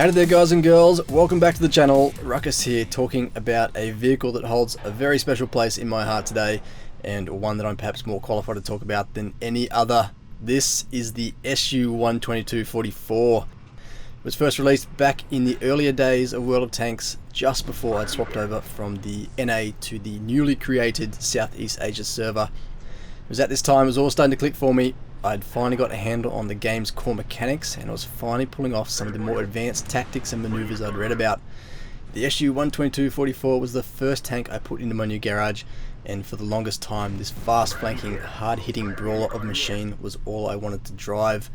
Howdy there guys and girls, welcome back to the channel. Ruckus here, talking about a vehicle that holds a very special place in my heart today, and one that I'm perhaps more qualified to talk about than any other. This is the SU122-44. It was first released back in the earlier days of World of Tanks, just before I'd swapped over from the NA to the newly created Southeast Asia server. It was at this time it was all starting to click for me. I'd finally got a handle on the game's core mechanics, and I was finally pulling off some of the more advanced tactics and maneuvers I'd read about. The SU122-44 was the first tank I put into my new garage, and for the longest time this fast flanking, hard hitting brawler of a machine was all I wanted to drive.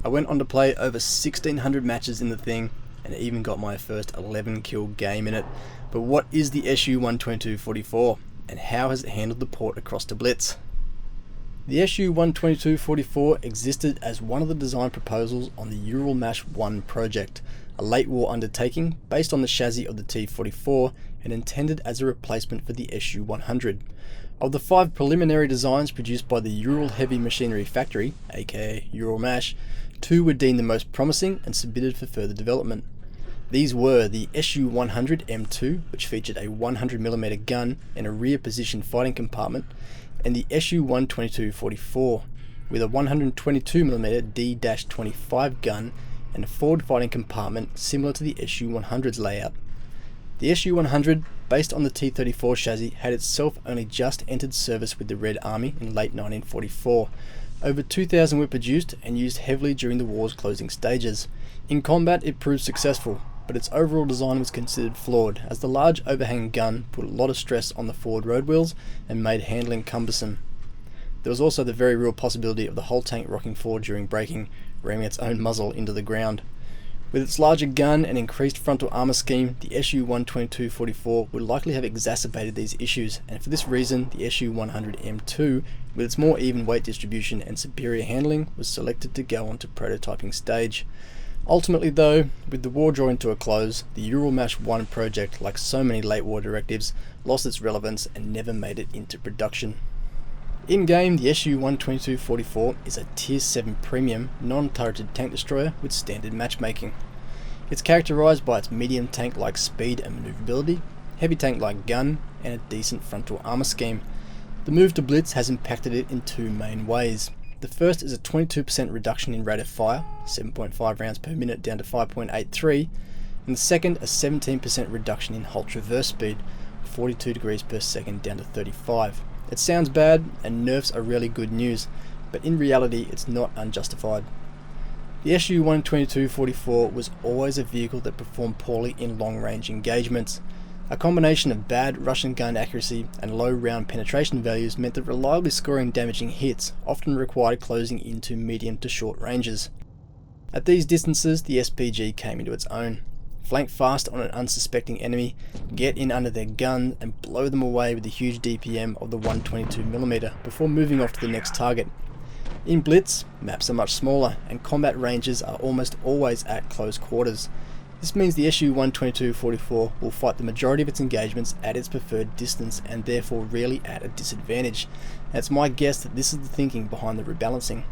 I went on to play over 1600 matches in the thing, and even got my first 11 kill game in it. But what is the SU122-44, and how has it handled the port across to Blitz? The SU122-44 existed as one of the design proposals on the Ural-1 project, a late war undertaking based on the chassis of the T-44 and intended as a replacement for the SU-100. Of the 5 preliminary designs produced by the Ural Heavy Machinery Factory, aka Ural-MASH, 2 were deemed the most promising and submitted for further development. These were the SU-100 M2, which featured a 100mm gun and a rear position fighting compartment, and the SU122-44 with a 122mm D-25 gun and a forward fighting compartment similar to the SU-100's layout. The SU-100, based on the T-34 chassis, had itself only just entered service with the Red Army in late 1944. Over 2,000 were produced and used heavily during the war's closing stages. In combat it proved successful, but its overall design was considered flawed, as the large overhanging gun put a lot of stress on the forward road wheels and made handling cumbersome. There was also the very real possibility of the whole tank rocking forward during braking, ramming its own muzzle into the ground. With its larger gun and increased frontal armour scheme, the SU122-44 would likely have exacerbated these issues, and for this reason the SU100 M2, with its more even weight distribution and superior handling, was selected to go on to prototyping stage. Ultimately though, with the war drawing to a close, the Ural-1 project, like so many late war directives, lost its relevance and never made it into production. In game, the SU122-44 is a Tier 7 premium, non-turreted tank destroyer with standard matchmaking. It's characterised by its medium tank-like speed and manoeuvrability, heavy tank-like gun, and a decent frontal armour scheme. The move to Blitz has impacted it in 2 main ways. The first is a 22% reduction in rate of fire, 7.5 rounds per minute down to 5.83, and the second a 17% reduction in hull traverse speed, 42 degrees per second down to 35. It sounds bad, and nerfs are really good news, but in reality it's not unjustified. The SU122-44 was always a vehicle that performed poorly in long-range engagements. A combination of bad Russian gun accuracy and low round penetration values meant that reliably scoring damaging hits often required closing into medium to short ranges. At these distances, the SPG came into its own. Flank fast on an unsuspecting enemy, get in under their gun and blow them away with the huge DPM of the 122mm before moving off to the next target. In Blitz, maps are much smaller and combat ranges are almost always at close quarters. This means the SU122-44 will fight the majority of its engagements at its preferred distance and therefore rarely at a disadvantage. And it's my guess that this is the thinking behind the rebalancing.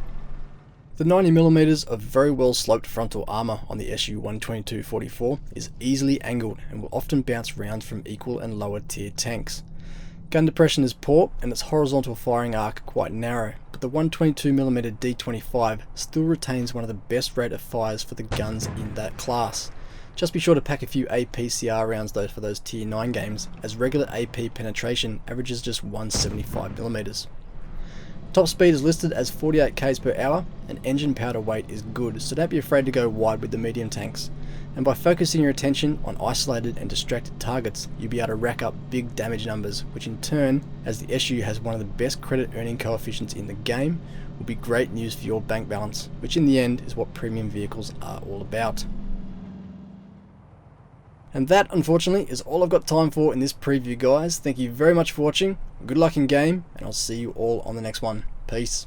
The 90mm of very well sloped frontal armour on the SU122-44 is easily angled and will often bounce rounds from equal and lower tier tanks. Gun depression is poor and its horizontal firing arc quite narrow, but the 122mm D25 still retains one of the best rate of fires for the guns in that class. Just be sure to pack a few APCR rounds though for those tier 9 games, as regular AP penetration averages just 175mm. Top speed is listed as 48 km per hour, and engine powder weight is good, so don't be afraid to go wide with the medium tanks. And by focusing your attention on isolated and distracted targets, you'll be able to rack up big damage numbers, which in turn, as the SU has one of the best credit earning coefficients in the game, will be great news for your bank balance, which in the end is what premium vehicles are all about. And that, unfortunately, is all I've got time for in this preview, guys. Thank you very much for watching, good luck in game, and I'll see you all on the next one. Peace.